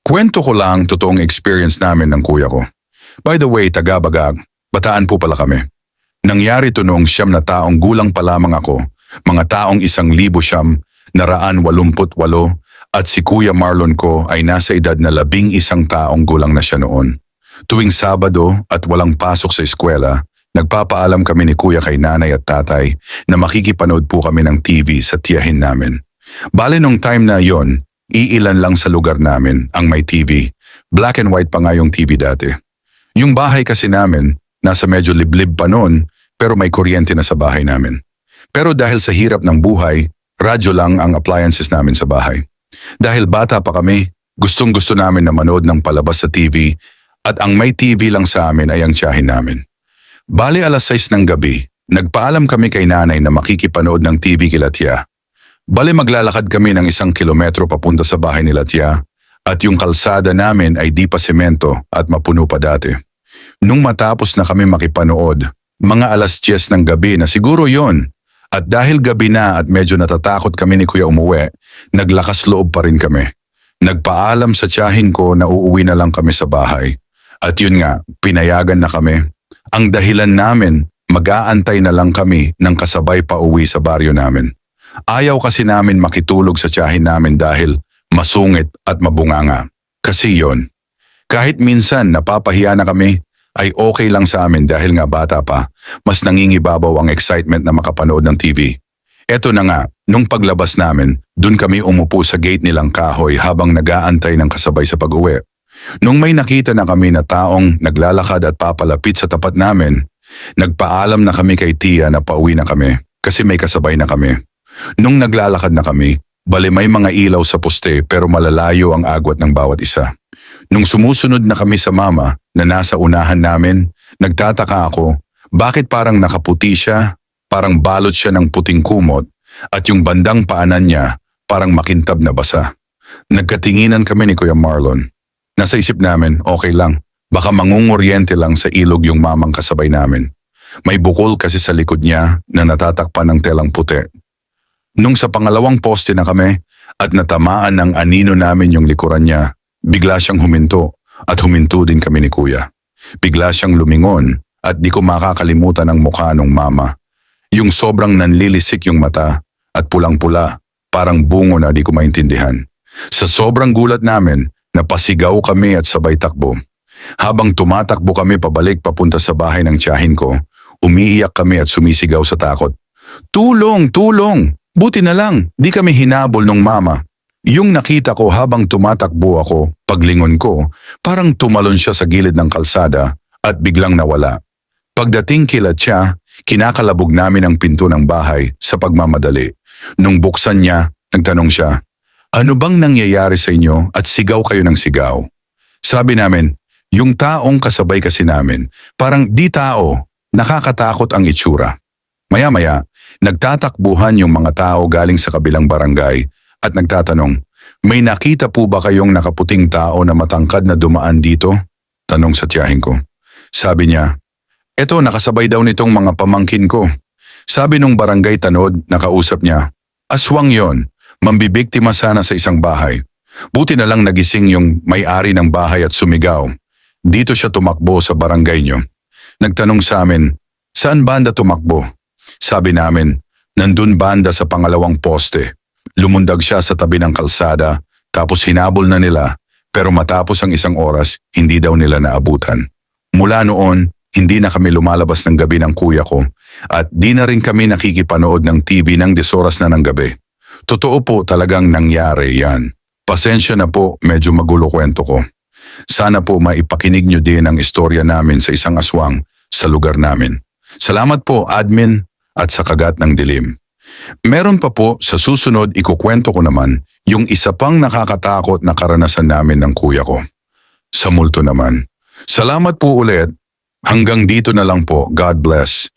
Kwento ko lang totoong experience namin ng kuya ko. By the way, taga-Bagag, Bataan po pala kami. Nangyari to noong 9 na taong gulang pa lamang ako, mga taong 1,988 at si Kuya Marlon ko ay nasa edad na 11 taong gulang na siya noon. Tuwing Sabado at walang pasok sa eskwela, nagpapaalam kami ni Kuya kay nanay at tatay na makikipanood po kami ng TV sa tiyahin namin. Bale nung time na yon, iilan lang sa lugar namin ang may TV. Black and white pa nga yung TV dati. Yung bahay kasi namin, nasa medyo liblib pa noon, pero may kuryente na sa bahay namin. Pero dahil sa hirap ng buhay, radyo lang ang appliances namin sa bahay. Dahil bata pa kami, gustong-gusto namin na manood ng palabas sa TV at ang may TV lang sa amin ay ang tiyahin namin. Bale 6:00 ng gabi, nagpaalam kami kay nanay na makikipanood ng TV kila tiya. Bale maglalakad kami ng 1 kilometro papunta sa bahay nila tiya at yung kalsada namin ay di pa semento at mapuno pa dati. Nung matapos na kami makipanood, mga 10:00 ng gabi na siguro yon. At dahil gabi na at medyo natatakot kami ni Kuya umuwi, naglakas loob pa rin kami. Nagpaalam sa tiyahin ko na uuwi na lang kami sa bahay. At yun nga, pinayagan na kami. Ang dahilan namin, mag-aantay na lang kami ng kasabay pa uwi sa baryo namin. Ayaw kasi namin makitulog sa tiyahin namin dahil masungit at mabunganga. Kasi yon. Kahit minsan napapahiya na kami, ay okay lang sa amin dahil nga bata pa, mas nangingibabaw ang excitement na makapanood ng TV. Eto na nga, nung paglabas namin, dun kami umupo sa gate nilang kahoy habang nag-aantay ng kasabay sa pag-uwi. Nung may nakita na kami na taong naglalakad at papalapit sa tapat namin, nagpaalam na kami kay tiya na pauwi na kami kasi may kasabay na kami. Nung naglalakad na kami, bale may mga ilaw sa poste pero malalayo ang agwat ng bawat isa. Nung sumusunod na kami sa mama na nasa unahan namin, nagtataka ako, bakit parang nakaputi siya, parang balot siya ng puting kumot, at yung bandang paanan niya parang makintab na basa. Nagkatinginan kami ni Kuya Marlon. Nasa isip namin, okay lang, baka mangunguryente lang sa ilog yung mamang kasabay namin. May bukol kasi sa likod niya na natatakpan ng telang puti. Nung sa pangalawang poste na kami at natamaan ng anino namin yung likuran niya, bigla siyang huminto at huminto din kami ni Kuya. Bigla siyang lumingon at di ko makakalimutan ang mukha ng mama. Yung sobrang nanlilisik yung mata at pulang-pula, parang bungo na di ko maintindihan. Sa sobrang gulat namin, napasigaw kami at sabay takbo. Habang tumatakbo kami pabalik papunta sa bahay ng tiyahin ko, umiiyak kami at sumisigaw sa takot. Tulong! Tulong! Buti na lang, di kami hinabol ng mama. Yung nakita ko habang tumatakbo ako, paglingon ko, parang tumalon siya sa gilid ng kalsada at biglang nawala. Pagdating kila tiya, kinakalabog namin ang pinto ng bahay sa pagmamadali. Nung buksan niya, nagtanong siya, ano bang nangyayari sa inyo at sigaw kayo ng sigaw? Sabi namin, yung taong kasabay kasi namin, parang di tao, nakakatakot ang itsura. Maya-maya, nagtatakbuhan yung mga tao galing sa kabilang barangay at nagtatanong, may nakita po ba kayong nakaputing tao na matangkad na dumaan dito? Tanong sa tiyahin ko. Sabi niya, eto nakasabay daw nitong mga pamangkin ko. Sabi nung barangay tanod, nakausap niya, aswang yon, mambibiktima sana sa isang bahay. Buti na lang nagising yung may-ari ng bahay at sumigaw. Dito siya tumakbo sa barangay niyo. Nagtanong sa amin, saan banda tumakbo? Sabi namin, nandun banda sa pangalawang poste. Lumundag siya sa tabi ng kalsada, tapos hinabol na nila, pero matapos ang 1 oras, hindi daw nila naabutan. Mula noon, hindi na kami lumalabas ng gabi ng kuya ko, at di na rin kami nakikipanood ng TV ng 10 oras na ng gabi. Totoo po talagang nangyari yan. Pasensya na po, medyo magulo kwento ko. Sana po maipakinig nyo din ang istorya namin sa isang aswang sa lugar namin. Salamat po, admin, at sa kagat ng dilim. Meron pa po sa susunod ikukwento ko naman yung isa pang nakakatakot na karanasan namin ng kuya ko. Sa multo naman. Salamat po ulit. Hanggang dito na lang po. God bless.